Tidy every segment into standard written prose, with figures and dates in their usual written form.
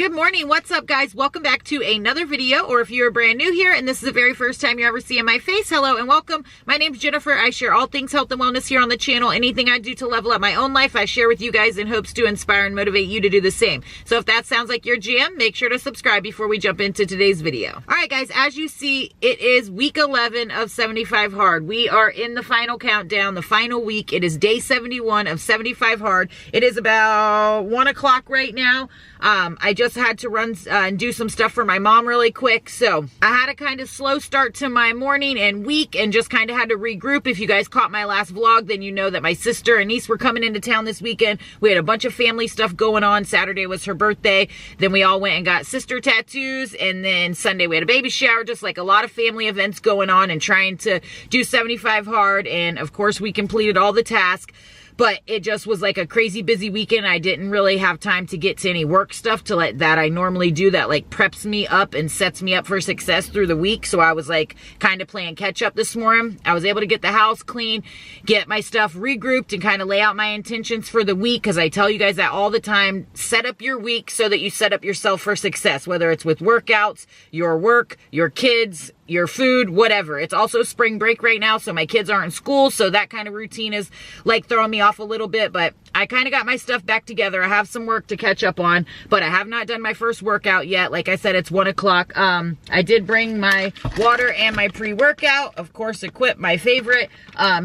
Good morning. What's up, guys? Welcome back to another video, or if you're brand new here and this is the very first time you're ever seeing my face, hello and welcome. My name's Jennifer. I share all things health and wellness here on the channel. Anything I do to level up my own life, I share with you guys in hopes to inspire and motivate you to do the same. So if that sounds like your jam, make sure to subscribe before we jump into today's video. All right, guys, as you see, it is week 11 of 75 Hard. We are in the final countdown, the final week. It is day 71 of 75 Hard. It is about 1 o'clock right now. I just had to run and do some stuff for my mom really quick. So I had a kind of slow start to my morning and week and just kind of had to regroup. If you guys caught my last vlog, then you know that my sister and niece were coming into town this weekend. We had a bunch of family stuff going on. Saturday was her birthday. Then we all went and got sister tattoos. And then Sunday we had a baby shower, just like a lot of family events going on and trying to do 75 Hard. And of course we completed all the tasks. But it just was like a crazy busy weekend. I didn't really have time to get to any work stuff that I normally do that like preps me up and sets me up for success through the week. So I was like kind of playing catch up this morning. I was able to get the house clean, get my stuff regrouped, and kind of lay out my intentions for the week. Because I tell you guys that all the time, set up your week so that you set up yourself for success, whether it's with workouts, your work, your kids, your food, whatever. It's also spring break right now, so my kids aren't in school, so that kind of routine is like throwing me off a little bit, but I kind of got my stuff back together. I have some work to catch up on, but I have not done my first workout yet. Like I said, it's 1 o'clock. I did bring my water and my pre-workout, of course, Equip, my favorite.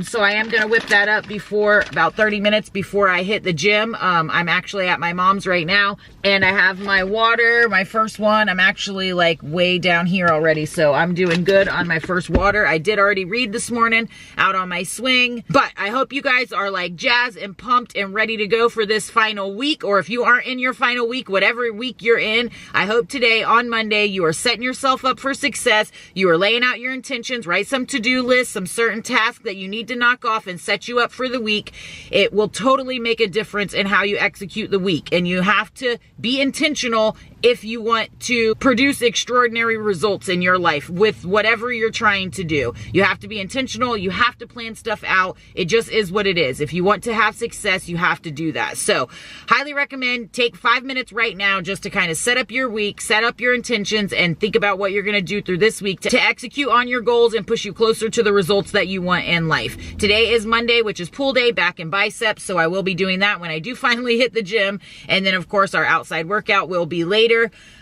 So I am going to whip that up before about 30 minutes before I hit the gym. I'm actually at my mom's right now, and I have my water, my first one. I'm actually like way down here already, so I'm doing good on my first water. I did already read this morning out on my swing, but I hope you guys are like jazzed and pumped and ready to go for this final week. Or if you aren't in your final week, whatever week you're in, I hope today on Monday you are setting yourself up for success. You are laying out your intentions, write some to-do lists, some certain tasks that you need to knock off and set you up for the week. It will totally make a difference in how you execute the week, and you have to be intentional if you want to produce extraordinary results in your life with whatever you're trying to do. You have to be intentional. You have to plan stuff out. It just is what it is. If you want to have success, you have to do that. So highly recommend take 5 minutes right now just to kind of set up your week, set up your intentions, and think about what you're going to do through this week to execute on your goals and push you closer to the results that you want in life. Today is Monday, which is pool day, back and biceps. So I will be doing that when I do finally hit the gym. And then of course our outside workout will be later.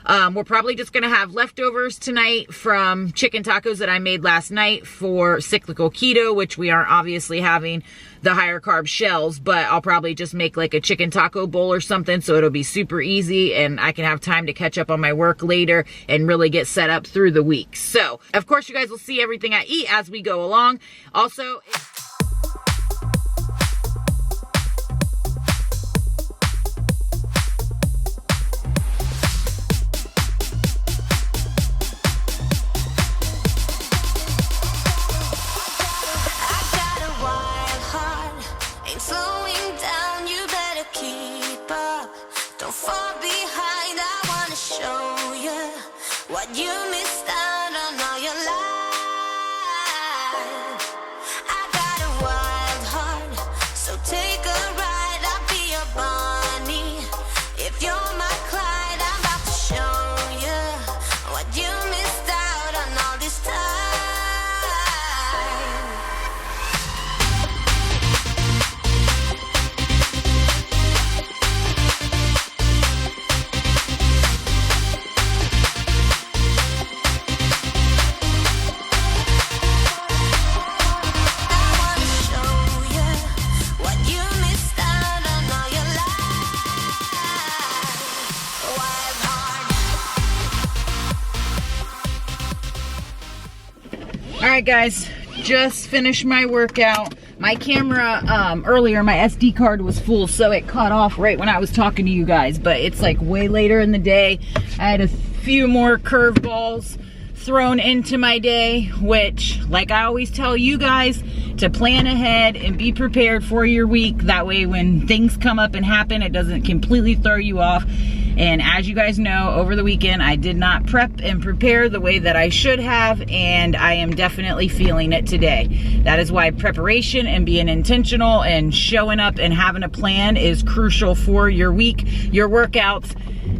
We're probably just going to have leftovers tonight from chicken tacos that I made last night for cyclical keto, which we aren't obviously having the higher carb shells, but I'll probably just make like a chicken taco bowl or something, so it'll be super easy and I can have time to catch up on my work later and really get set up through the week. So of course you guys will see everything I eat as we go along. Also, what you missed out on all your life. I got a wild heart, so take a ride. I'll be your Bonnie. If you're my Clyde, I'm about to show you what you missed out on all this time. Alright guys, just finished my workout. My camera earlier, my SD card was full, so it cut off right when I was talking to you guys, but it's like way later in the day. I had a few more curveballs thrown into my day, which, like I always tell you guys, to plan ahead and be prepared for your week. That way when things come up and happen, it doesn't completely throw you off. And as you guys know, over the weekend, I did not prep and prepare the way that I should have, and I am definitely feeling it today. That is why preparation and being intentional and showing up and having a plan is crucial for your week, your workouts,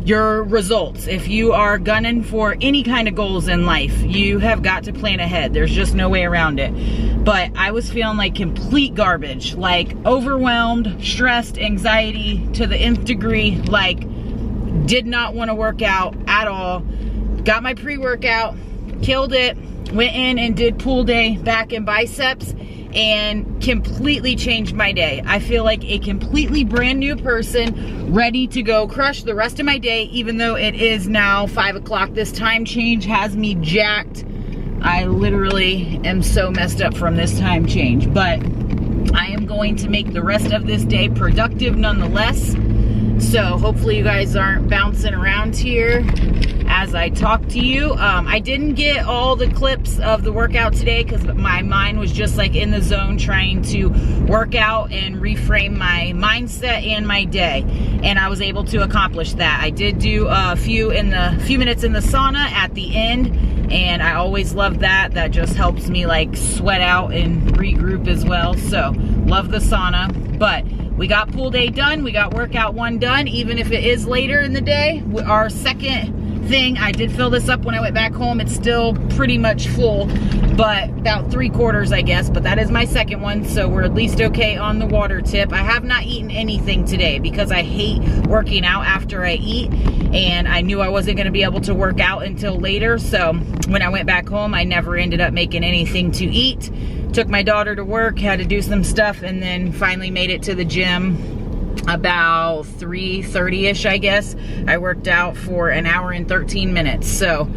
your results. If you are gunning for any kind of goals in life, you have got to plan ahead. There's just no way around it. But I was feeling like complete garbage, like overwhelmed, stressed, anxiety to the nth degree, like did not want to work out at all. Got my pre-workout, killed it, went in and did pool day back and biceps, and completely changed my day. I feel like a completely brand new person, ready to go crush the rest of my day, even though it is now 5 o'clock. This time change has me jacked. I literally am so messed up from this time change, but I am going to make the rest of this day productive nonetheless. So hopefully you guys aren't bouncing around here as I talk to you. I didn't get all the clips of the workout today because my mind was just like in the zone trying to work out and reframe my mindset and my day, and I was able to accomplish that. I did do a few minutes in the sauna at the end, and I always love that. That just helps me like sweat out and regroup as well. So love the sauna. But we got pool day done, we got workout 1 done, even if it is later in the day. Our second thing, I did fill this up when I went back home. It's still pretty much full, but about 3/4, I guess. But that is my second one, so we're at least okay on the water tip. I have not eaten anything today because I hate working out after I eat, and I knew I wasn't going to be able to work out until later. So when I went back home, I never ended up making anything to eat. Took my daughter to work, had to do some stuff, and then finally made it to the gym about 3:30ish, I guess. I worked out for an hour and 13 minutes. So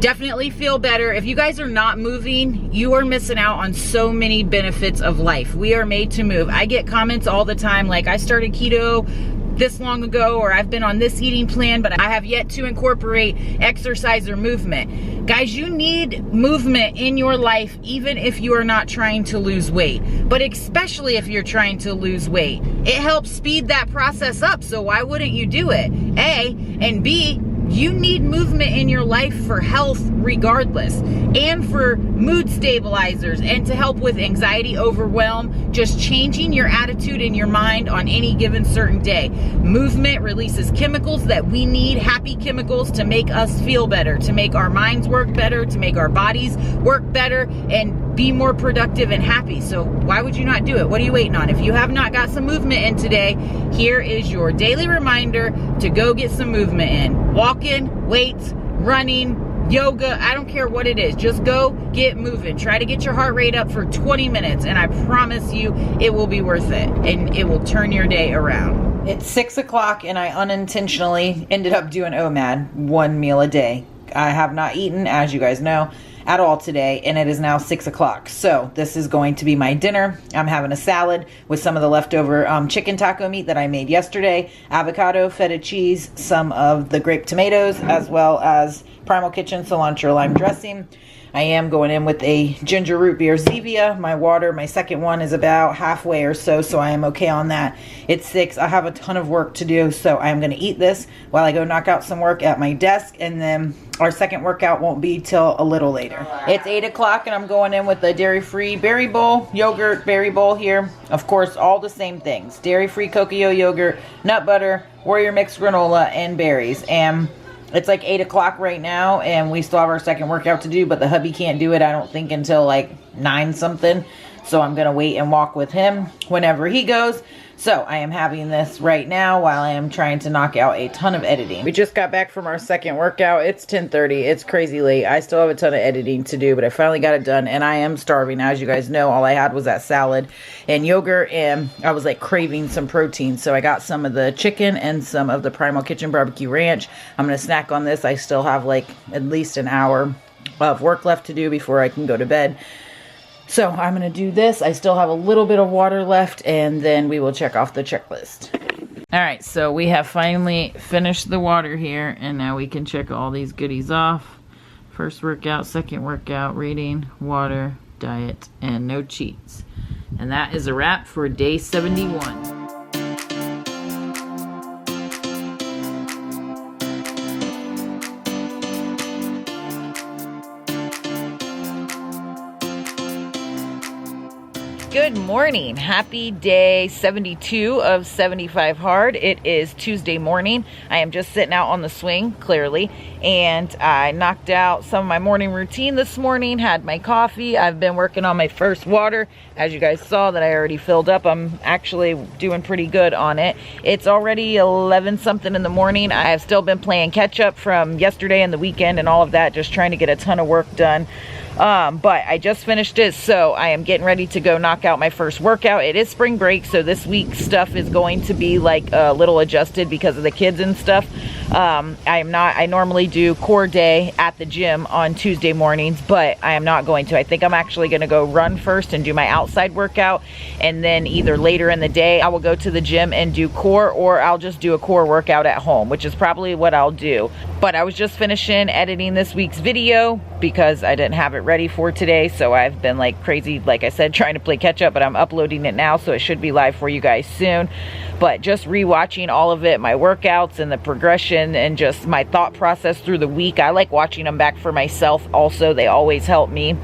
definitely feel better. If you guys are not moving, you are missing out on so many benefits of life. We are made to move. I get comments all the time like, I started keto this long ago, or I've been on this eating plan, but I have yet to incorporate exercise or movement. Guys, you need movement in your life, even if you are not trying to lose weight, but especially if you're trying to lose weight. It helps speed that process up, so why wouldn't you do it? A, and B, you need movement in your life for health regardless, and for mood stabilizers, and to help with anxiety, overwhelm, just changing your attitude and your mind on any given certain day. Movement releases chemicals that we need, happy chemicals, to make us feel better, to make our minds work better, to make our bodies work better, and be more productive and happy. So why would you not do it? What are you waiting on? If you have not got some movement in today, here is your daily reminder to go get some movement in. Walking, weights, running, yoga, I don't care what it is. Just go get moving. Try to get your heart rate up for 20 minutes, and I promise you it will be worth it, and it will turn your day around. It's 6 o'clock, and I unintentionally ended up doing OMAD, 1 meal a day. I have not eaten, as you guys know, at all today, and it is now 6 o'clock. So this is going to be my dinner. I'm having a salad with some of the leftover chicken taco meat that I made yesterday, avocado, feta cheese, some of the grape tomatoes, as well as Primal Kitchen cilantro lime dressing. I am going in with a ginger root beer Zevia. My water, my second one, is about halfway or so, so I am okay on that. It's 6. I have a ton of work to do, so I'm going to eat this while I go knock out some work at my desk, and then our second workout won't be till a little later. It's 8 o'clock, and I'm going in with a dairy-free berry bowl, yogurt berry bowl here. Of course, all the same things. Dairy-free cocoa yogurt, nut butter, Warrior Mix granola, and berries. And it's like 8 o'clock right now, and we still have our second workout to do, but the hubby can't do it, I don't think, until like 9 something. So I'm going to wait and walk with him whenever he goes. So I am having this right now while I am trying to knock out a ton of editing. We just got back from our second workout. It's 10:30. It's crazy late. I still have a ton of editing to do, but I finally got it done, and I am starving. As you guys know, all I had was that salad and yogurt, and I was like craving some protein. So I got some of the chicken and some of the Primal Kitchen barbecue ranch. I'm going to snack on this. I still have like at least an hour of work left to do before I can go to bed. So I'm going to do this. I still have a little bit of water left, and then we will check off the checklist. All right, so we have finally finished the water here, and now we can check all these goodies off. First workout, second workout, reading, water, diet, and no cheats. And that is a wrap for day 71. Good morning. Happy day 72 of 75 hard. It is Tuesday morning. I am just sitting out on the swing, clearly, and I knocked out some of my morning routine this morning, had my coffee. I've been working on my first water. As you guys saw that I already filled up, I'm actually doing pretty good on it. It's already 11 something in the morning. I have still been playing catch up from yesterday and the weekend and all of that, just trying to get a ton of work done. But I just finished it, so I am getting ready to go knock out my first workout. It is spring break, so this week's stuff is going to be like a little adjusted because of the kids and stuff. I normally do core day at the gym on Tuesday mornings, but I am not going to. I think I'm actually going to go run first and do my outside workout, and then either later in the day I will go to the gym and do core, or I'll just do a core workout at home, which is probably what I'll do. But I was just finishing editing this week's video because I didn't have it ready for today, so I've been like crazy, like I said, trying to play catch up, but I'm uploading it now, so it should be live for you guys soon. But just rewatching all of it, my workouts and the progression and just my thought process through the week. I like watching them back for myself also. They always help me.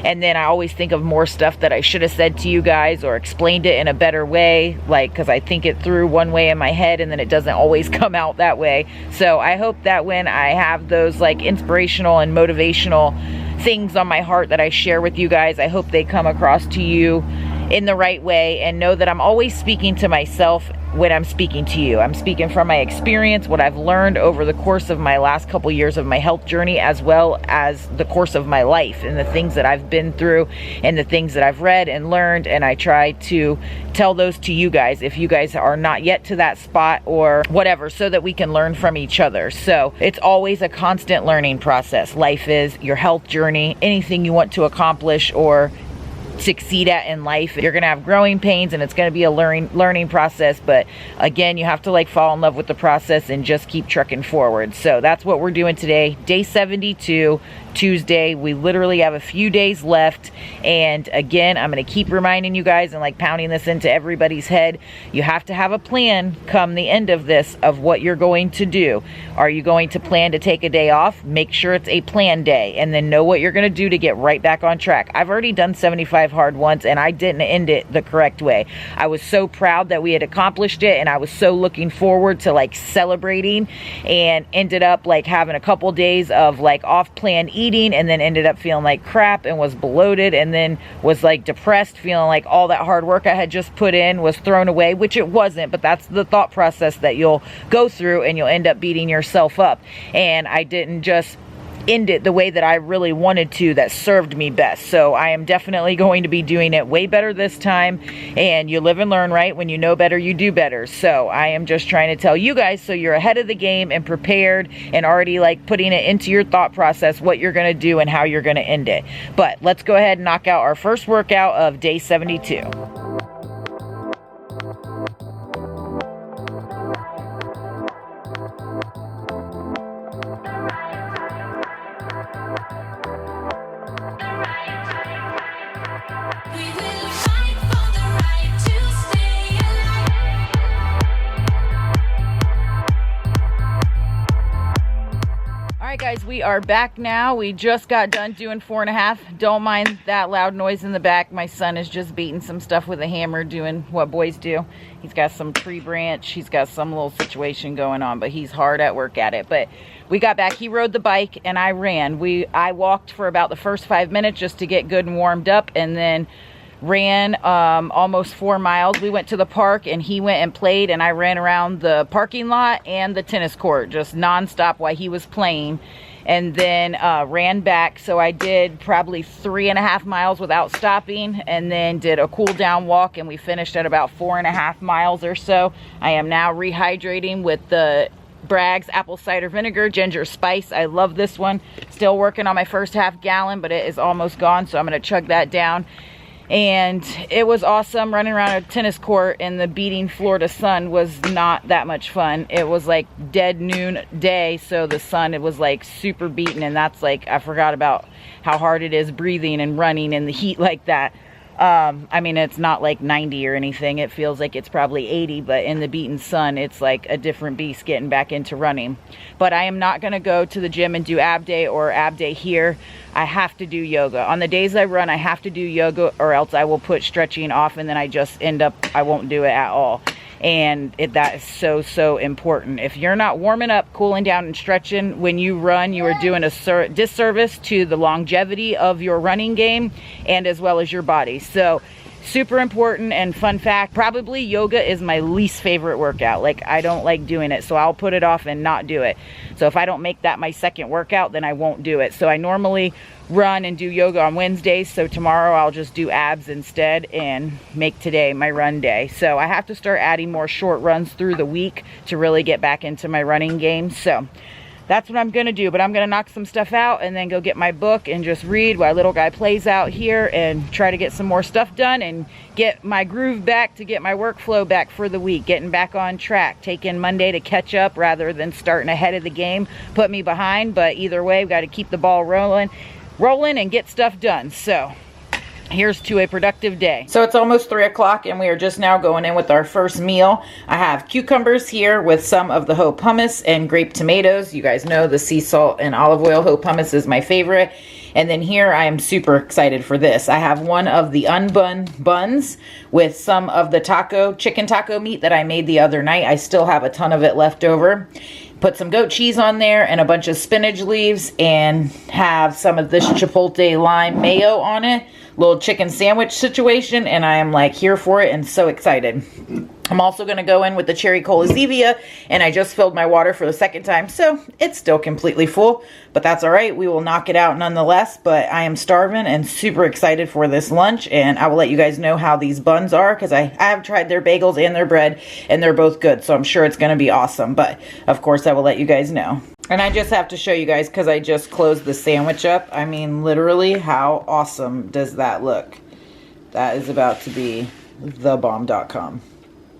And then I always think of more stuff that I should have said to you guys or explained it in a better way, like, because I think it through one way in my head and then it doesn't always come out that way. So I hope that when I have those like inspirational and motivational things on my heart that I share with you guys, I hope they come across to you in the right way, and know that I'm always speaking to myself when I'm speaking to you. I'm speaking from my experience, what I've learned over the course of my last couple years of my health journey, as well as the course of my life and the things that I've been through and the things that I've read and learned, and I try to tell those to you guys if you guys are not yet to that spot or whatever, so that we can learn from each other. So it's always a constant learning process. Life is your health journey. Anything you want to accomplish or succeed at in life, you're gonna have growing pains, and it's gonna be a learning process, but again, you have to like fall in love with the process and just keep trucking forward. So that's what we're doing today, day 72, Tuesday. We literally have a few days left, and again, I'm gonna keep reminding you guys and like pounding this into everybody's head. You have to have a plan come the end of this of what you're going to do. Are you going to plan to take a day off? Make sure it's a planned day, and then know what you're gonna do to get right back on track. I've already done 75 hard once, and I didn't end it the correct way. I was so proud that we had accomplished it, and I was so looking forward to like celebrating, and ended up like having a couple days of like off-plan eating, and then ended up feeling like crap and was bloated, and then was like depressed, feeling like all that hard work I had just put in was thrown away, which it wasn't, but that's the thought process that you'll go through, and you'll end up beating yourself up. And I didn't just end it the way that I really wanted to, that served me best. So I am definitely going to be doing it way better this time, and you live and learn, right? When you know better, you do better. So I am just trying to tell you guys so you're ahead of the game and prepared and already like putting it into your thought process what you're going to do and how you're going to end it. But let's go ahead and knock out our first workout of day 72. Guys, we are back now. We just got done doing 4.5. Don't mind that loud noise in the back. My son is just beating some stuff with a hammer, doing what boys do. He's got some tree branch. He's got some little situation going on, but he's hard at work at it. But we got back. He rode the bike and I ran. I walked for about the first 5 minutes just to get good and warmed up, and then ran almost 4 miles. We went to the park, and he went and played, and I ran around the parking lot and the tennis court just nonstop while he was playing, and then ran back. So I did probably 3.5 miles without stopping, and then did a cool down walk, and we finished at about 4.5 miles or so. I am now rehydrating with the Bragg's apple cider vinegar ginger spice. I love this one. Still working on my first half gallon, but it is almost gone, so I'm going to chug that down. And it was awesome. Running around a tennis court in the beating Florida sun was not that much fun. It was like dead noon day, so the sun, it was like super beaten, and that's like, I forgot about how hard it is breathing and running in the heat like that. I mean, it's not like 90 or anything. It feels like it's probably 80, but in the beaten sun, it's like a different beast getting back into running. But I am not going to go to the gym and do ab day or ab day here. I have to do yoga. On the days I run, I have to do yoga, or else I will put stretching off and then I just end up, I won't do it at all. And that is so important. If you're not warming up, cooling down, and stretching when you run, you are doing a disservice to the longevity of your running game and as well as your body. So super important. And fun fact, probably yoga is my least favorite workout. Like, I don't like doing it, so I'll put it off and not do it. So if I don't make that my second workout, then I won't do it. So I normally run and do yoga on Wednesdays, so tomorrow I'll just do abs instead and make today my run day. So I have to start adding more short runs through the week to really get back into my running game. So that's what I'm gonna do. But I'm gonna knock some stuff out and then go get my book and just read while little guy plays out here and try to get some more stuff done and get my groove back, to get my workflow back for the week, getting back on track, taking Monday to catch up rather than starting ahead of the game, put me behind. But either way, we've got to keep the ball rolling and get stuff done. So here's to a productive day. So it's almost 3 o'clock and we are just now going in with our first meal. I have cucumbers here with some of the Hope hummus and grape tomatoes. You guys know the sea salt and olive oil Hope hummus is my favorite. And then here I am super excited for this. I have one of the unbun buns with some of the chicken taco meat that I made the other night. I still have a ton of it left over. Put some goat cheese on there and a bunch of spinach leaves, and have some of this chipotle lime mayo on it. Little chicken sandwich situation, and I am like here for it and so excited. I'm also going to go in with the cherry cola Zevia, and I just filled my water for the second time, so it's still completely full, but that's all right. We will knock it out nonetheless. But I am starving and super excited for this lunch, and I will let you guys know how these buns are, because I have tried their bagels and their bread, and they're both good, so I'm sure it's going to be awesome. But of course I will let you guys know. And I just have to show you guys, because I just closed the sandwich up. I mean, literally, how awesome does that look? That is about to be thebomb.com.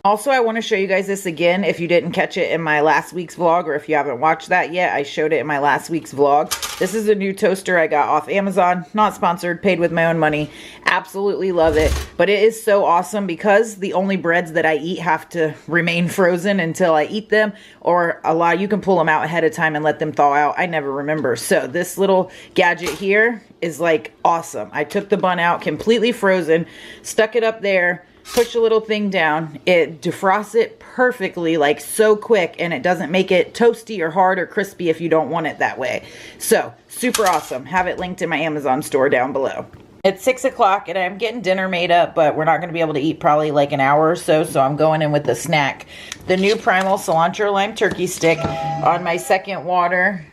Also, I want to show you guys this again if you didn't catch it in my last week's vlog, or if you haven't watched that yet. I showed it in my last week's vlog. This is a new toaster I got off Amazon. Not sponsored, paid with my own money. Absolutely love it. But it is so awesome because the only breads that I eat have to remain frozen until I eat them, or you can pull them out ahead of time and let them thaw out. I never remember. So this little gadget here is like awesome. I took the bun out completely frozen, stuck it up there, push a little thing down, it defrosts it perfectly, like so quick, and it doesn't make it toasty or hard or crispy if you don't want it that way. So super awesome. Have it linked in my Amazon store down below. It's 6 o'clock and I'm getting dinner made up, but we're not going to be able to eat probably like an hour or so, so I'm going in with the snack. The new Primal Cilantro Lime Turkey Stick on my second water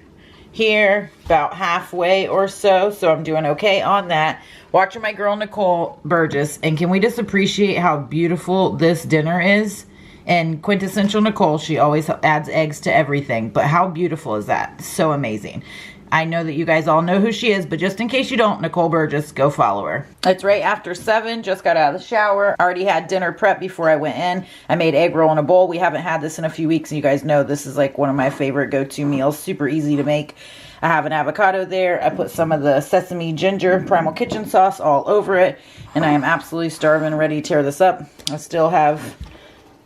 here, about halfway or so, so I'm doing okay on that. Watching my girl Nicole Burgess, and can we just appreciate how beautiful this dinner is? And quintessential Nicole, she always adds eggs to everything, but how beautiful is that? So amazing. I know that you guys all know who she is, but just in case you don't, Nicole Burgess, go follow her. It's right after 7, just got out of the shower. Already had dinner prep before I went in. I made egg roll in a bowl. We haven't had this in a few weeks, and you guys know this is like one of my favorite go-to meals. Super easy to make. I have an avocado there. I put some of the sesame ginger Primal Kitchen sauce all over it, and I am absolutely starving, ready to tear this up. I still have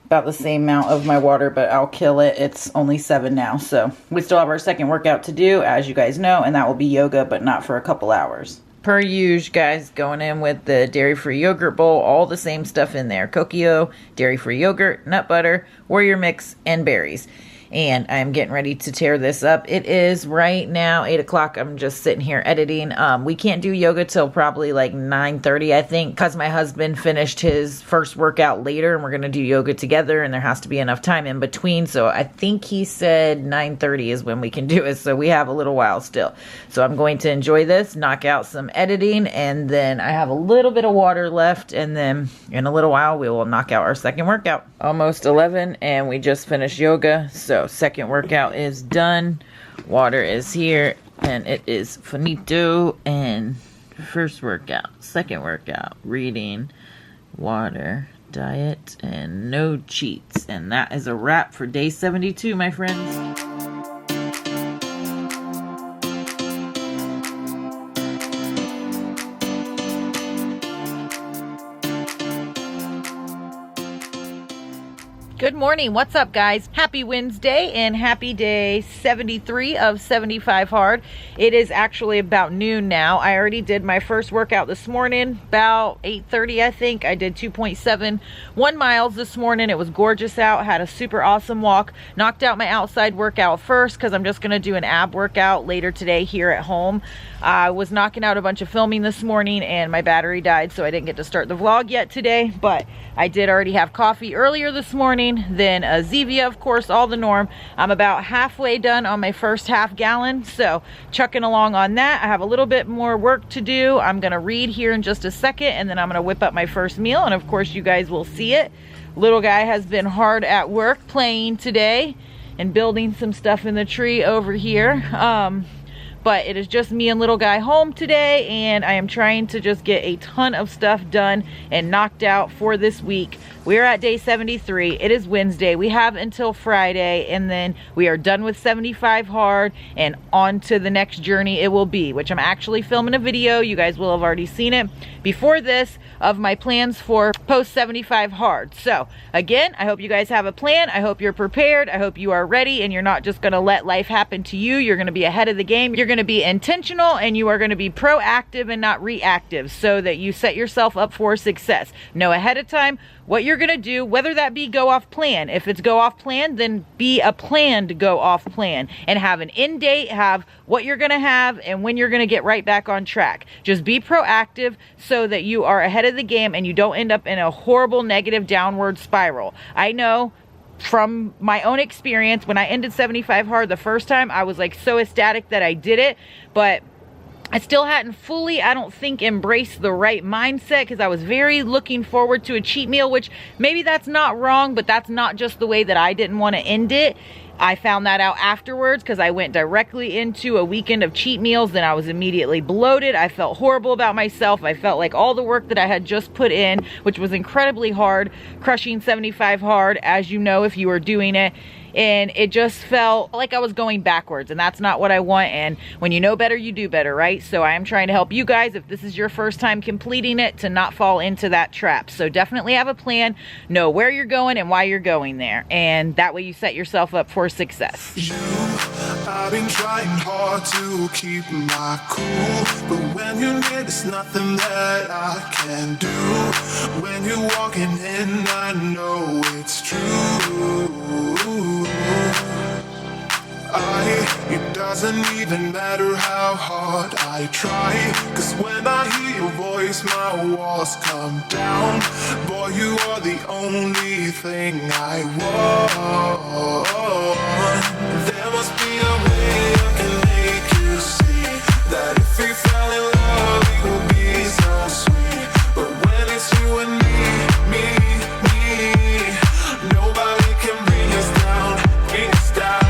about the same amount of my water, but I'll kill it. It's only 7 now, so we still have our second workout to do, as you guys know, and that will be yoga, but not for a couple hours. Per usual, guys, going in with the dairy-free yogurt bowl, all the same stuff in there. Kokio, dairy-free yogurt, nut butter, warrior mix, and berries. And I'm getting ready to tear this up. It is right now 8 o'clock. I'm just sitting here editing. We can't do yoga till probably like 9:30, I think, because my husband finished his first workout later, and we're going to do yoga together, and there has to be enough time in between. So I think he said 9:30 is when we can do it. So we have a little while still. So I'm going to enjoy this, knock out some editing, and then I have a little bit of water left, and then in a little while we will knock out our second workout. Almost 11, and we just finished yoga. So second workout is done, water is here, and it is finito. And first workout, second workout, reading, water, diet, and no cheats. And that is a wrap for day 72, my friends. Good morning. What's up, guys? Happy Wednesday and happy day 73 of 75 hard. It is actually about noon now. I already did my first workout this morning, about 8:30, I think. I did 2.71 miles this morning. It was gorgeous out. Had a super awesome walk. Knocked out my outside workout first because I'm just going to do an ab workout later today here at home. I was knocking out a bunch of filming this morning and my battery died, so I didn't get to start the vlog yet today, but I did already have coffee earlier this morning, then a Zevia, of course, all the norm. I'm about halfway done on my first half gallon, so chucking along on that. I have a little bit more work to do. I'm gonna read here in just a second, and then I'm gonna whip up my first meal, and of course you guys will see it. Little guy has been hard at work playing today and building some stuff in the tree over here. But it is just me and little guy home today, and I am trying to just get a ton of stuff done and knocked out for this week. We're at day 73. It is Wednesday. We have until Friday, and then we are done with 75 hard and on to the next journey it will be, which I'm actually filming a video. You guys will have already seen it before this of my plans for post 75 hard. So again, I hope you guys have a plan. I hope you're prepared. I hope you are ready and you're not just going to let life happen to you. You're going to be ahead of the game. You're going to be intentional, and you are going to be proactive and not reactive so that you set yourself up for success. Know ahead of time what you're going to do, whether that be go off plan. If it's go off plan, then be a plan to go off plan and have an end date, have what you're going to have and when you're going to get right back on track. Just be proactive so that you are ahead of the game and you don't end up in a horrible negative downward spiral. I know from my own experience, when I ended 75 hard the first time, I was like so ecstatic that I did it, but I still hadn't fully, I don't think, embraced the right mindset because I was very looking forward to a cheat meal, which maybe that's not wrong, but that's not just the way that I didn't want to end it. I found that out afterwards because I went directly into a weekend of cheat meals. Then I was immediately bloated. I felt horrible about myself. I felt like all the work that I had just put in, which was incredibly hard, crushing 75 hard, as you know, if you were doing it. And it just felt like I was going backwards, and that's not what I want. And when you know better, you do better, right? So I am trying to help you guys, if this is your first time completing it, to not fall into that trap. So definitely have a plan, know where you're going and why you're going there, and that way you set yourself up for success. I've been trying hard to keep my cool, but when you're near, there's nothing that I can do. When you're walking in, I know it's true. It doesn't even matter how hard I try, 'cause when I hear your voice, my walls come down. Boy, you are the only thing I want. There must be a way I can make you see that if we fell in love, it would be so sweet. But when it's you and me, nobody can bring us down, bring us down.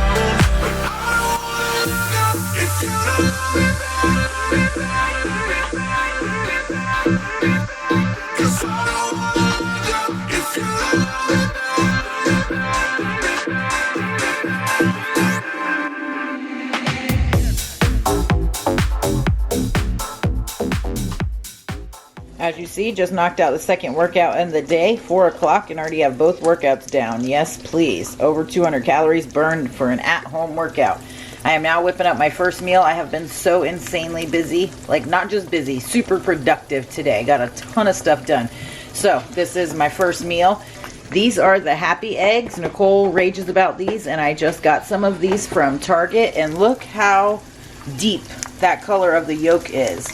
As you see, just knocked out the second workout in the day, 4 o'clock, and already have both workouts down. Yes, please. Over 200 calories burned for an at-home workout. I am now whipping up my first meal. I have been so insanely busy, like not just busy, super productive today. Got a ton of stuff done. So this is my first meal. These are the happy eggs. Nicole rages about these, and I just got some of these from Target, and look how deep that color of the yolk is.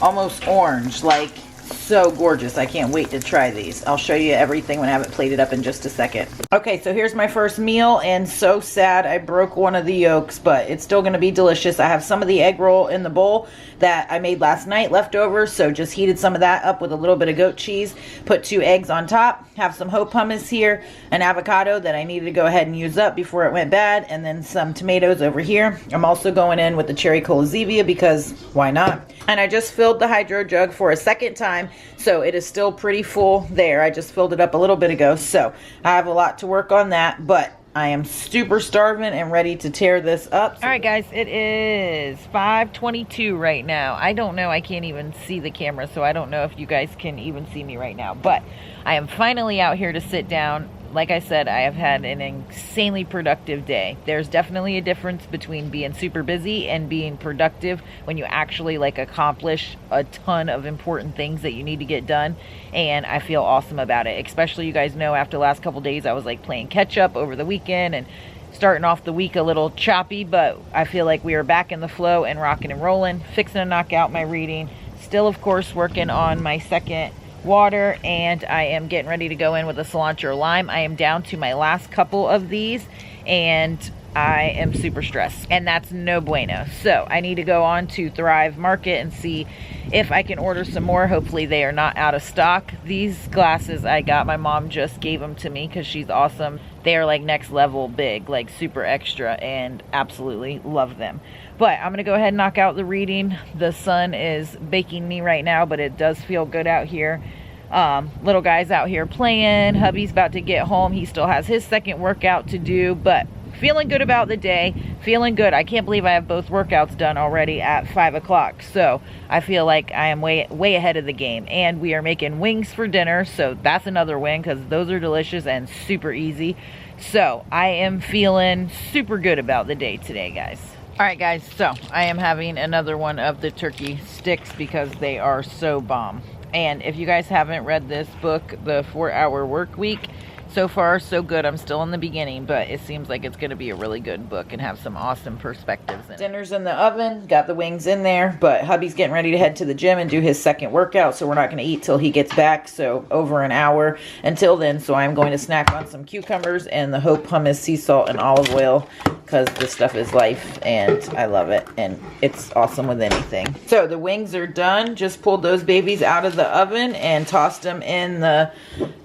Almost orange, like so gorgeous. I can't wait to try these. I'll show you everything when I have it plated up in just a second. Okay, so here's my first meal, and so sad I broke one of the yolks, but it's still gonna be delicious. I have some of the egg roll in the bowl that I made last night left over, so just heated some of that up with a little bit of goat cheese, put 2 eggs on top, have some hope hummus here, an avocado that I needed to go ahead and use up before it went bad, and then some tomatoes over here. I'm also going in with the cherry cola Zevia because why not? And I just filled the hydro jug for a second time, so it is still pretty full there. I just filled it up a little bit ago, so I have a lot to work on that, but I am super starving and ready to tear this up. All right, guys, it is 5:22 right now. I don't know. I can't even see the camera, so I don't know if you guys can even see me right now. But I am finally out here to sit down. like I said, I have had an insanely productive day. There's definitely a difference between being super busy and being productive when you actually like accomplish a ton of important things that you need to get done. And I feel awesome about it. Especially, you guys know, after the last couple days I was like playing catch up over the weekend and starting off the week a little choppy, but I feel like we are back in the flow and rocking and rolling, fixing to knock out my reading. Still, of course, working on my second water, and I am getting ready to go in with a cilantro lime. I am down to my last couple of these and I am super stressed, and that's no bueno. So I need to go on to Thrive Market and see if I can order some more. Hopefully they are not out of stock. These glasses I got, my mom just gave them to me because she's awesome. They are like next level big, like super extra, and absolutely love them. But I'm gonna go ahead and knock out the reading. The sun is baking me right now, but it does feel good out here. Little guy's out here playing. Hubby's about to get home. He still has his second workout to do, but feeling good about the day, feeling good. I can't believe I have both workouts done already at 5 o'clock. So I feel like I am way ahead of the game. And we are making wings for dinner, so that's another win because those are delicious and super easy. So I am feeling super good about the day today, guys. All right, guys, so I am having another one of the turkey sticks because they are so bomb. And if you guys haven't read this book, The 4-Hour Work Week, so far so good. I'm still in the beginning, but it seems like it's going to be a really good book and have some awesome perspectives in it. Dinner's in the oven, got the wings in there, but hubby's getting ready to head to the gym and do his second workout, so we're not going to eat till he gets back, so over an hour until then. So I'm going to snack on some cucumbers and the Hope hummus, sea salt, and olive oil, because this stuff is life and I love it, and it's awesome with anything. So the wings are done. Just pulled those babies out of the oven and tossed them in the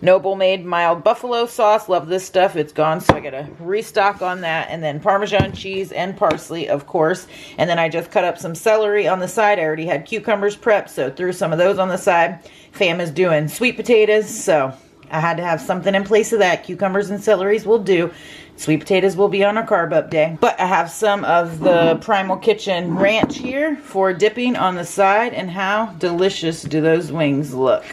Noble Made mild buffalo sauce. Love this stuff. It's gone, so I gotta restock on that. And then Parmesan cheese and parsley, of course. And then I just cut up some celery on the side. I already had cucumbers prepped, so threw some of those on the side. Fam is doing sweet potatoes, so I had to have something in place of that. Cucumbers and celeries will do. Sweet potatoes will be on a carb up day. But I have some of the Primal Kitchen ranch here for dipping on the side. And how delicious do those wings look?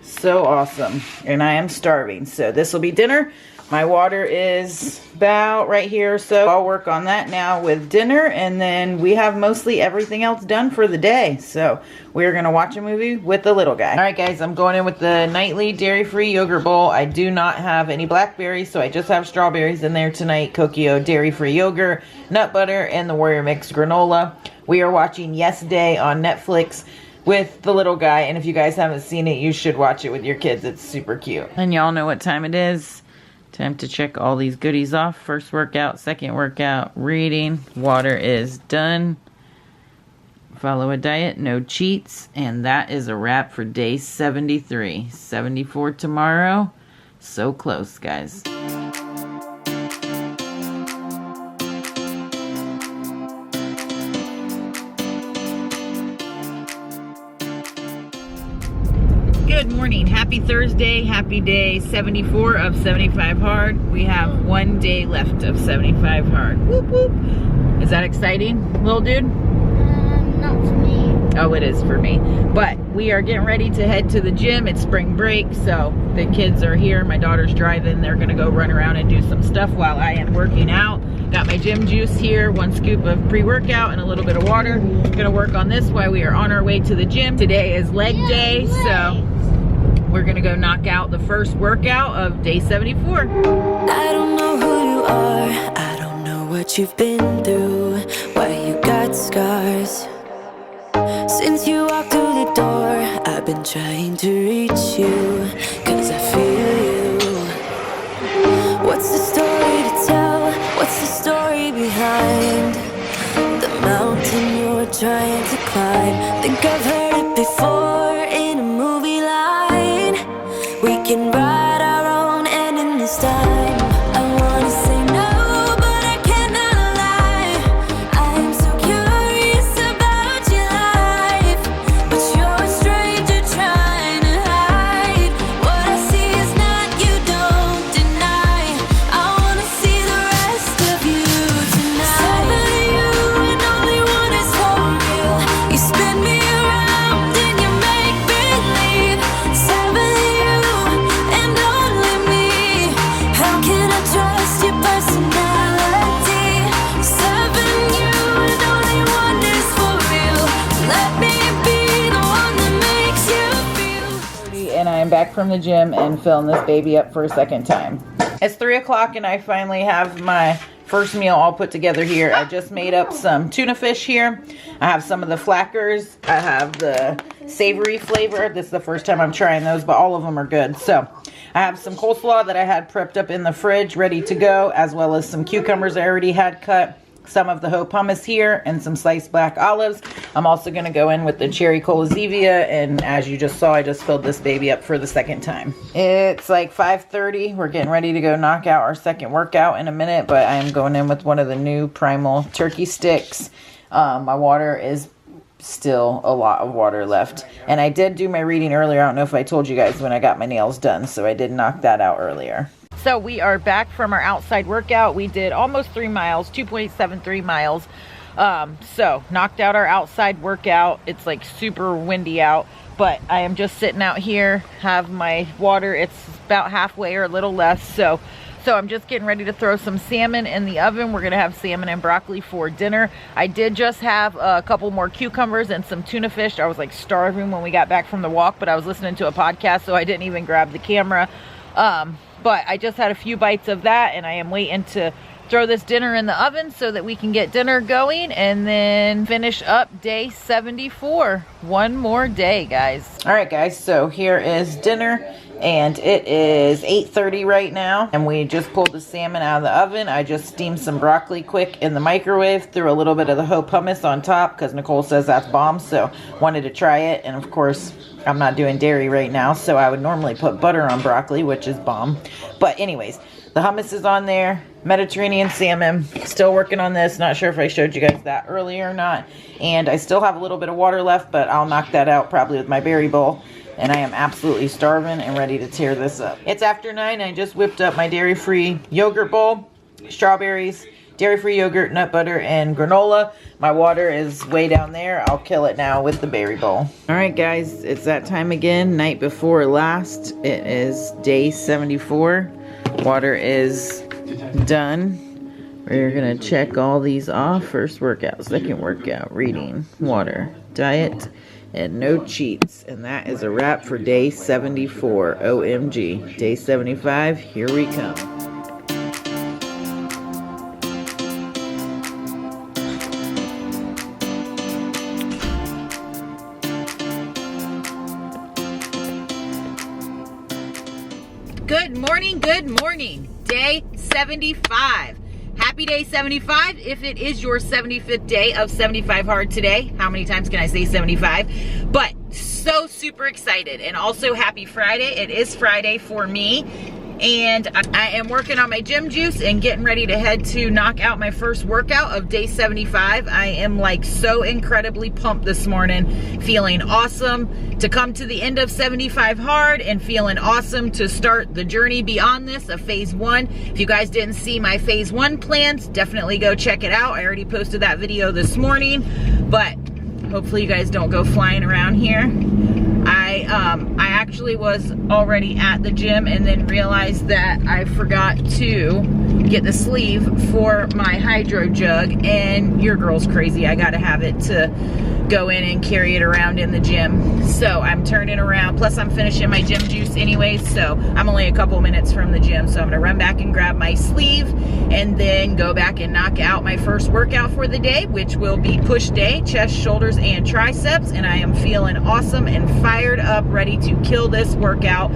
So awesome. And I am starving. So this will be dinner. My water is about right here, so I'll work on that now with dinner, and then we have mostly everything else done for the day. So we're gonna watch a movie with the little guy. All right, guys, I'm going in with the nightly dairy-free yogurt bowl. I do not have any blackberries, so I just have strawberries in there tonight. Kokio dairy-free yogurt, nut butter, and the Warrior Mix granola. We are watching Yes Day on Netflix with the little guy, and if you guys haven't seen it, you should watch it with your kids. It's super cute. And y'all know what time it is. Time to check all these goodies off. First workout, second workout, reading, water is done. Follow a diet, no cheats, and that is a wrap for day 73. 74 tomorrow. So close, guys. Good morning. Happy Thursday. Happy day 74 of 75 hard. We have one day left of 75 hard. Whoop, whoop. Is that exciting, little dude? Not for me. Oh, it is for me. But we are getting ready to head to the gym. It's spring break, so the kids are here. My daughter's driving. They're going to go run around and do some stuff while I am working out. Got my gym juice here, 1 scoop of pre-workout and a little bit of water. Gonna work on this while we are on our way to the gym. Today is leg day, so we're gonna go knock out the first workout of day 74. I don't know who you are, I don't know what you've been through, why you got scars. Since you walked through the door, I've been trying to reach you, cause I feel you. What's the story to tell? What's the story behind the mountain you're trying to climb? Think I've heard it before in a movie line. We can write our own ending this time. I wanna say no, but I cannot lie. I'm so curious about your life, but you're a stranger trying to hide. What I see is not, you don't deny. I wanna see the rest of you tonight. Some of you and only one is for real. You spin me around and you make and I am back from the gym and filling this baby up for a second time. It's 3 o'clock and I finally have my first meal all put together here. I just made up some tuna fish here. I have some of the flackers. I have the savory flavor. This is the first time I'm trying those, but all of them are good. So I have some coleslaw that I had prepped up in the fridge ready to go, as well as some cucumbers I already had cut. Some of the whole hummus here and some sliced black olives. I'm also going to go in with the cherry cola zevia, and as you just saw, I just filled this baby up for the second time. It's like 5:30. We're getting ready to go knock out our second workout in a minute, but I am going in with one of the new Primal turkey sticks. My water is still a lot of water left, and I did do my reading earlier. I don't know if I told you guys when I got my nails done, so I did knock that out earlier. So we are back from our outside workout. We did almost 3 miles, 2.73 miles. So knocked out our outside workout. It's like super windy out, but I am just sitting out here, have my water. It's about halfway or a little less. So I'm just getting ready to throw some salmon in the oven. We're gonna have salmon and broccoli for dinner. I did just have a couple more cucumbers and some tuna fish. I was like starving when we got back from the walk, but I was listening to a podcast, so I didn't even grab the camera. But I just had a few bites of that, and I am waiting to throw this dinner in the oven so that we can get dinner going and then finish up day 74. One more day, guys. All right, guys, so here is dinner, and it is 8:30 right now, and we just pulled the salmon out of the oven. I just steamed some broccoli quick in the microwave, threw a little bit of the whole hummus on top because Nicole says that's bomb, so wanted to try it. And of course, I'm not doing dairy right now, so I would normally put butter on broccoli, which is bomb. But anyways, the hummus is on there. Mediterranean salmon. Still working on this. Not sure if I showed you guys that earlier or not. And I still have a little bit of water left, but I'll knock that out probably with my berry bowl. And I am absolutely starving and ready to tear this up. It's after 9. I just whipped up my dairy-free yogurt bowl, strawberries, dairy-free yogurt, nut butter, and granola. My water is way down there. I'll kill it now with the berry bowl. All right, guys, it's that time again. Night before last. It is day 74. Water is done. We're gonna check all these off. First workout, second workout, reading, water, diet, and no cheats. And that is a wrap for day 74. OMG. Day 75, here we come. Good morning, good morning. Day 75. Happy day 75 if it is your 75th day of 75 hard today. How many times can I say 75? But so super excited, and also happy Friday. It is Friday for me. And I am working on my gym juice and getting ready to head to knock out my first workout of day 75. I am like so incredibly pumped this morning, feeling awesome to come to the end of 75 hard and feeling awesome to start the journey beyond this of phase 1. If you guys didn't see my phase 1 plans, definitely go check it out. I already posted that video this morning, but hopefully you guys don't go flying around here. I actually was already at the gym and then realized that I forgot to get the sleeve for my hydro jug, and your girl's crazy. I gotta have it to go in and carry it around in the gym. So I'm turning around, plus I'm finishing my gym juice anyways, so I'm only a couple minutes from the gym. So I'm gonna run back and grab my sleeve and then go back and knock out my first workout for the day, which will be push day, chest, shoulders, and triceps. And I am feeling awesome and fired up, ready to kill this workout.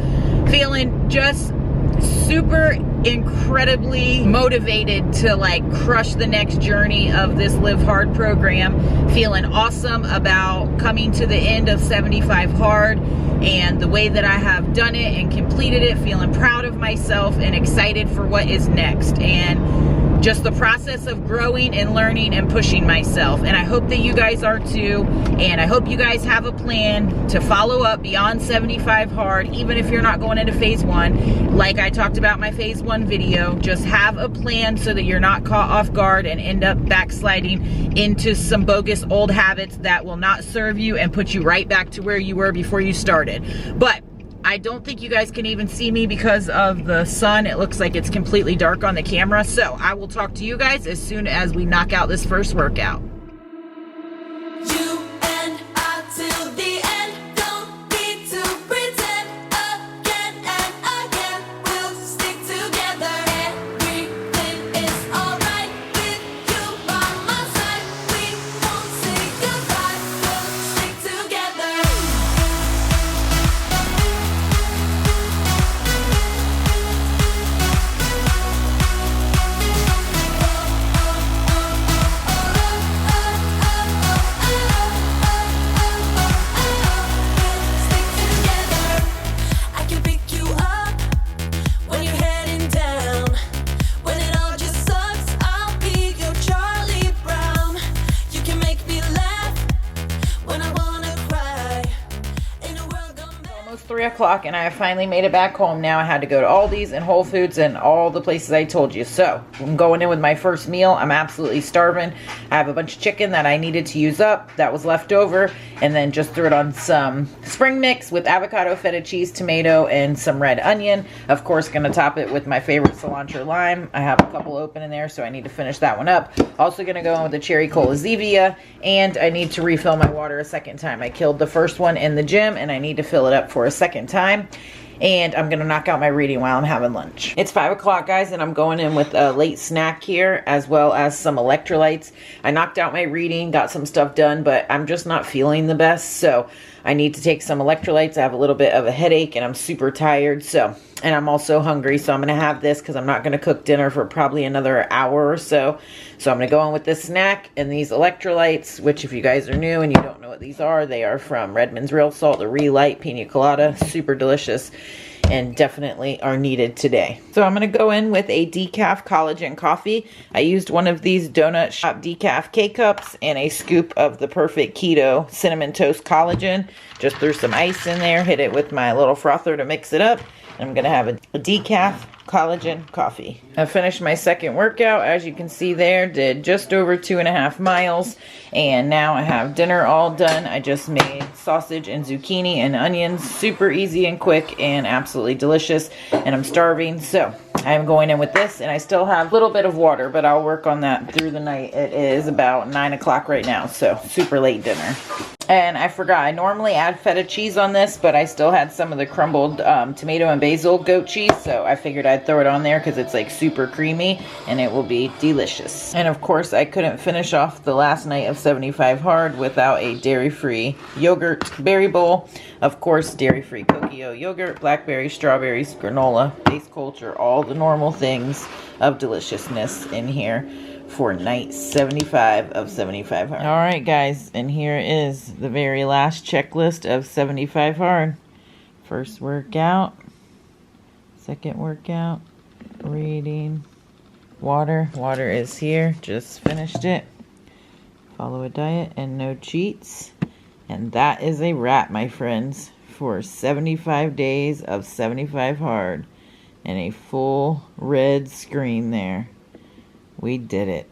Feeling just super incredibly motivated to like crush the next journey of this Live Hard program. Feeling awesome about coming to the end of 75 hard and the way that I have done it and completed it. Feeling proud of myself and excited for what is next, and just the process of growing and learning and pushing myself. And I hope that you guys are too, and I hope you guys have a plan to follow up beyond 75 hard, even if you're not going into phase 1. Like I talked about my phase 1 video, just have a plan so that you're not caught off guard and end up backsliding into some bogus old habits that will not serve you and put you right back to where you were before you started. But I don't think you guys can even see me because of the sun. It looks like it's completely dark on the camera. So I will talk to you guys as soon as we knock out this first workout. You and I till the end, don't need to pretend 3 o'clock and I have finally made it back home. Now I had to go to Aldi's and Whole Foods and all the places I told you. So I'm going in with my first meal. I'm absolutely starving. I have a bunch of chicken that I needed to use up that was left over, and then just threw it on some spring mix with avocado, feta cheese, tomato, and some red onion. Of course, gonna top it with my favorite cilantro lime. I have a couple open in there, so I need to finish that one up. Also gonna go in with the cherry cola Zevia, and I need to refill my water a second time. I killed the first one in the gym and I need to fill it up for a second time. And I'm gonna knock out my reading while I'm having lunch. It's 5 o'clock, guys, and I'm going in with a late snack here, as well as some electrolytes. I knocked out my reading, got some stuff done, but I'm just not feeling the best, so I need to take some electrolytes. I have a little bit of a headache and I'm super tired, and I'm also hungry, so I'm gonna have this because I'm not gonna cook dinner for probably another hour or so. So I'm gonna go in with this snack and these electrolytes, which if you guys are new and you don't know what these are, they are from Redmond's Real Salt, the Relight Pina Colada, super delicious, and definitely are needed today. So I'm gonna go in with a decaf collagen coffee. I used one of these Donut Shop decaf K-Cups and a scoop of the Perfect Keto Cinnamon Toast Collagen. Just threw some ice in there, hit it with my little frother to mix it up. I'm gonna have a decaf collagen coffee. I finished my second workout, as you can see there, did just over 2.5 miles, and now I have dinner all done. I just made sausage and zucchini and onions, super easy and quick and absolutely delicious, and I'm starving, so I'm going in with this, and I still have a little bit of water, but I'll work on that through the night. It is about 9 o'clock right now, so super late dinner. And I forgot, I normally add feta cheese on this, but I still had some of the crumbled tomato and basil goat cheese, so I figured I'd throw it on there because it's like super creamy and it will be delicious. And of course, I couldn't finish off the last night of 75 Hard without a dairy-free yogurt berry bowl. Of course, dairy-free Cocoa yogurt, blackberries, strawberries, granola, base culture, all the normal things of deliciousness in here for night 75 of 75 Hard. All right, guys, and here is the very last checklist of 75 Hard. First workout, second workout, reading, water. Water is here, just finished it. Follow a diet and no cheats. And that is a wrap, my friends, for 75 days of 75 Hard and a full red screen there. We did it.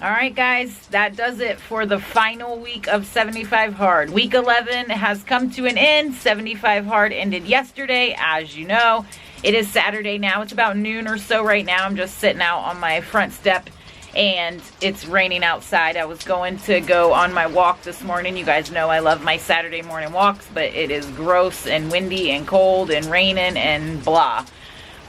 All right, guys, that does it for the final week of 75 Hard. Week 11 has come to an end. 75 Hard ended yesterday, as you know. It is Saturday now. It's about noon or so right now. I'm just sitting out on my front step, and it's raining outside. I was going to go on my walk this morning. You guys know I love my Saturday morning walks, but it is gross and windy and cold and raining and blah.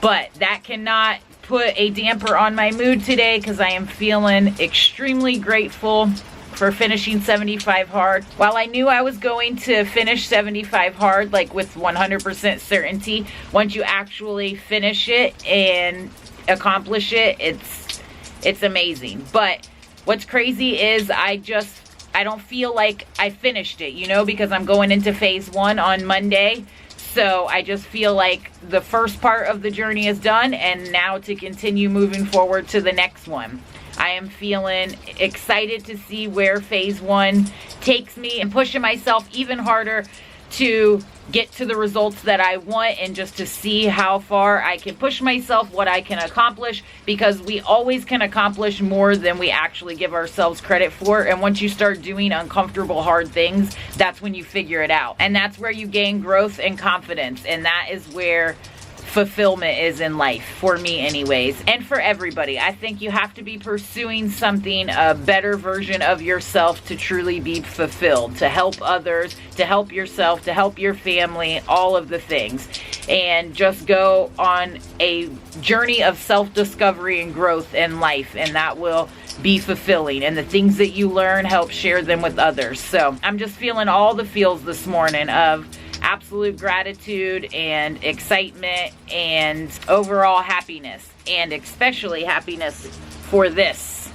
But that cannot put a damper on my mood today because I am feeling extremely grateful for finishing 75 Hard. While I knew I was going to finish 75 Hard, like with 100% certainty, once you actually finish it and accomplish it, it's amazing. But what's crazy is I don't feel like I finished it, you know, because I'm going into phase 1 on Monday. So I just feel like the first part of the journey is done, and now to continue moving forward to the next one. I am feeling excited to see where phase 1 takes me and pushing myself even harder to get to the results that I want, and just to see how far I can push myself, what I can accomplish, because we always can accomplish more than we actually give ourselves credit for. And once you start doing uncomfortable, hard things, that's when you figure it out. And that's where you gain growth and confidence. And that is where fulfillment is in life, for me anyways, and for everybody. I think you have to be pursuing something, a better version of yourself, to truly be fulfilled, to help others, to help yourself, to help your family, all of the things. And just go on a journey of self-discovery and growth in life, and that will be fulfilling. And the things that you learn, help share them with others. So I'm just feeling all the feels this morning of absolute gratitude and excitement and overall happiness, and especially happiness for this.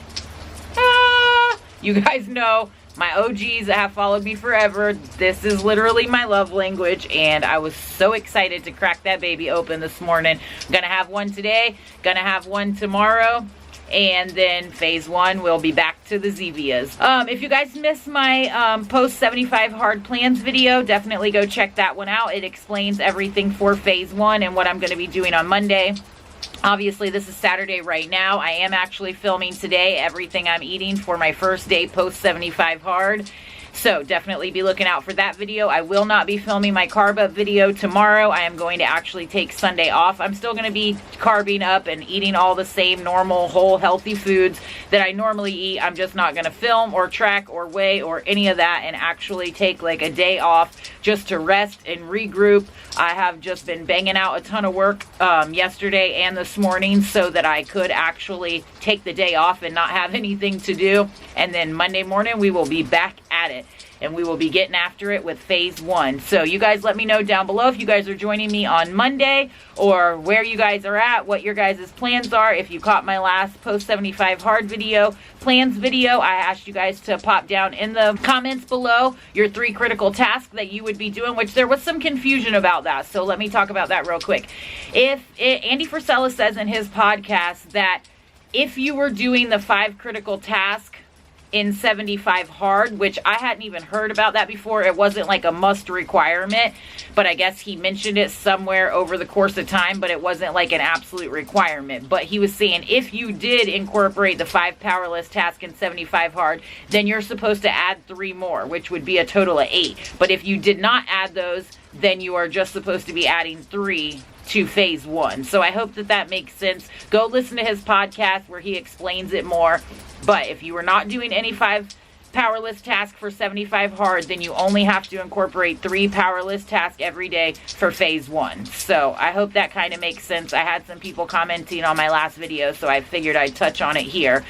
You guys know, my OGs that have followed me forever, this is literally my love language, and I was so excited to crack that baby open this morning. I'm gonna have one today, gonna have one tomorrow, And then phase 1 will be back to the Zevias. If you guys missed my post 75 hard plans video, definitely go check that one out. It explains everything for phase 1 and what I'm going to be doing on Monday. Obviously, this is Saturday right now. I am actually filming today everything I'm eating for my first day post 75 hard. So definitely be looking out for that video. I will not be filming my carb up video tomorrow. I am going to actually take Sunday off. I'm still going to be carbing up and eating all the same normal, whole, healthy foods that I normally eat. I'm just not going to film or track or weigh or any of that and actually take like a day off just to rest and regroup. I have just been banging out a ton of work yesterday and this morning so that I could actually take the day off and not have anything to do. And then Monday morning, we will be back at it. And we will be getting after it with phase 1. So you guys let me know down below if you guys are joining me on Monday or where you guys are at, what your guys' plans are. If you caught my last post 75 hard video, plans video, I asked you guys to pop down in the comments below your 3 critical tasks that you would be doing, which there was some confusion about that. So let me talk about that real quick. Andy Frisella says in his podcast that if you were doing the 5 critical tasks in 75 hard, which I hadn't even heard about that before. It wasn't like a must requirement, but I guess he mentioned it somewhere over the course of time, but it wasn't like an absolute requirement. But he was saying if you did incorporate the 5 powerless tasks in 75 hard, then you're supposed to add 3 more, which would be a total of 8. But if you did not add those, then you are just supposed to be adding 3 to phase 1. So I hope that that makes sense. Go listen to his podcast where he explains it more. But if you are not doing any 5 powerless tasks for 75 hard, then you only have to incorporate 3 powerless tasks every day for phase 1. So I hope that kind of makes sense. I had some people commenting on my last video, so I figured I'd touch on it here.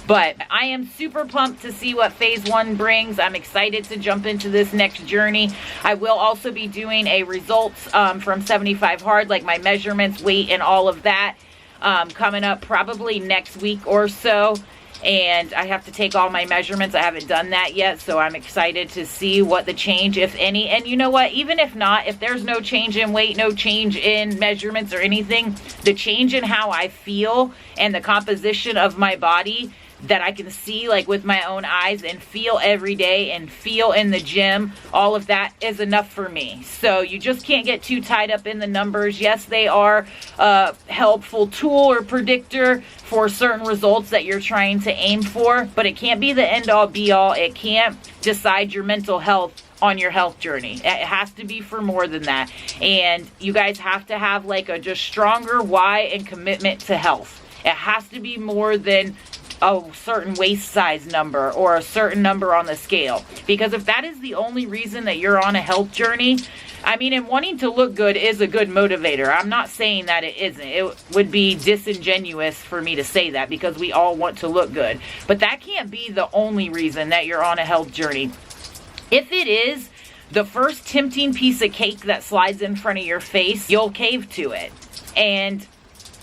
But I am super pumped to see what phase 1 brings. I'm excited to jump into this next journey. I will also be doing a results from 75 hard, like my measurements, weight, and all of that coming up probably next week or so. And I have to take all my measurements. I haven't done that yet, so I'm excited to see what the change, if any. And you know what? Even if not, if there's no change in weight, no change in measurements or anything, the change in how I feel and the composition of my body that I can see like with my own eyes and feel every day and feel in the gym, all of that is enough for me. So you just can't get too tied up in the numbers. Yes, they are a helpful tool or predictor for certain results that you're trying to aim for, but it can't be the end all be all. It can't decide your mental health on your health journey. It has to be for more than that. And you guys have to have like a just stronger why and commitment to health. It has to be more than a certain waist size number or a certain number on the scale. Because if that is the only reason that you're on a health journey, I mean, and wanting to look good is a good motivator. I'm not saying that it isn't. It would be disingenuous for me to say that because we all want to look good. But that can't be the only reason that you're on a health journey. If it is the first tempting piece of cake that slides in front of your face, you'll cave to it. And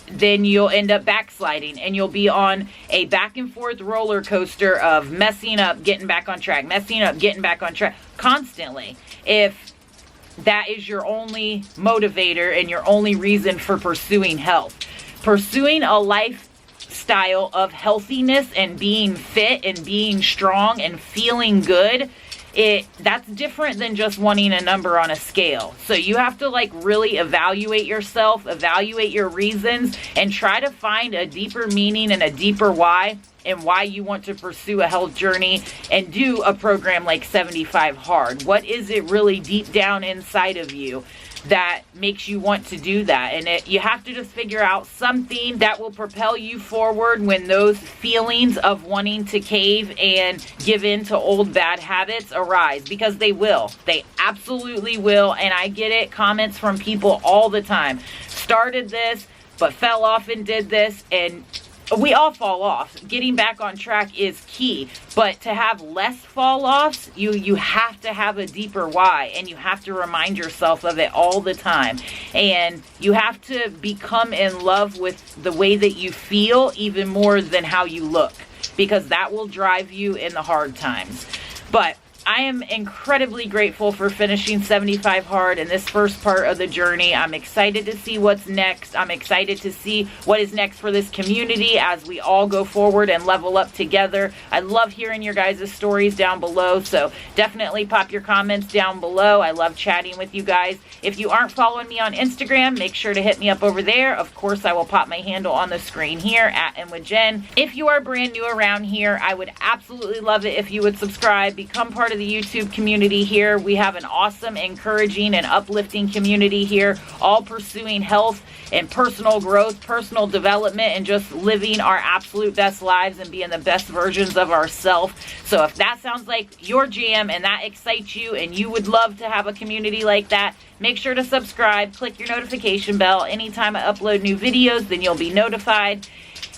then you'll end up backsliding and you'll be on a back and forth roller coaster of messing up, getting back on track, messing up, getting back on track constantly. If that is your only motivator and your only reason for pursuing health. Pursuing a lifestyle of healthiness and being fit and being strong and feeling good, that's different than just wanting a number on a scale. So you have to like really evaluate yourself, evaluate your reasons, and try to find a deeper meaning and a deeper why and why you want to pursue a health journey and do a program like 75 hard. What is it really deep down inside of you that makes you want to do that? And you have to just figure out something that will propel you forward when those feelings of wanting to cave and give in to old bad habits arise, because they will. They absolutely will. And I get it. Comments from people all the time. Started this, but fell off and did this, and we all fall off. Getting back on track is key, but to have less fall offs, you have to have a deeper why, and you have to remind yourself of it all the time. And you have to become in love with the way that you feel even more than how you look, because that will drive you in the hard times. But I am incredibly grateful for finishing 75 hard in this first part of the journey. I'm excited to see what's next. I'm excited to see what is next for this community as we all go forward and level up together. I love hearing your guys' stories down below, so definitely pop your comments down below. I love chatting with you guys. If you aren't following me on Instagram, make sure to hit me up over there. Of course, I will pop my handle on the screen here at InWithJen. If you are brand new around here, I would absolutely love it if you would subscribe, become part of the YouTube community here. We have an awesome, encouraging, and uplifting community here, all pursuing health and personal growth, personal development, and just living our absolute best lives and being the best versions of ourselves. So if that sounds like your jam and that excites you and you would love to have a community like that, make sure to subscribe, click your notification bell. Anytime I upload new videos, then you'll be notified.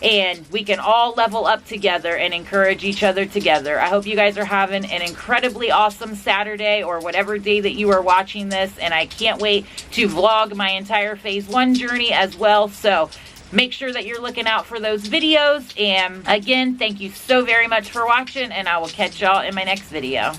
And we can all level up together and encourage each other together. I hope you guys are having an incredibly awesome Saturday or whatever day that you are watching this. And I can't wait to vlog my entire phase 1 journey as well. So make sure that you're looking out for those videos. And again, thank you so very much for watching, and I will catch y'all in my next video.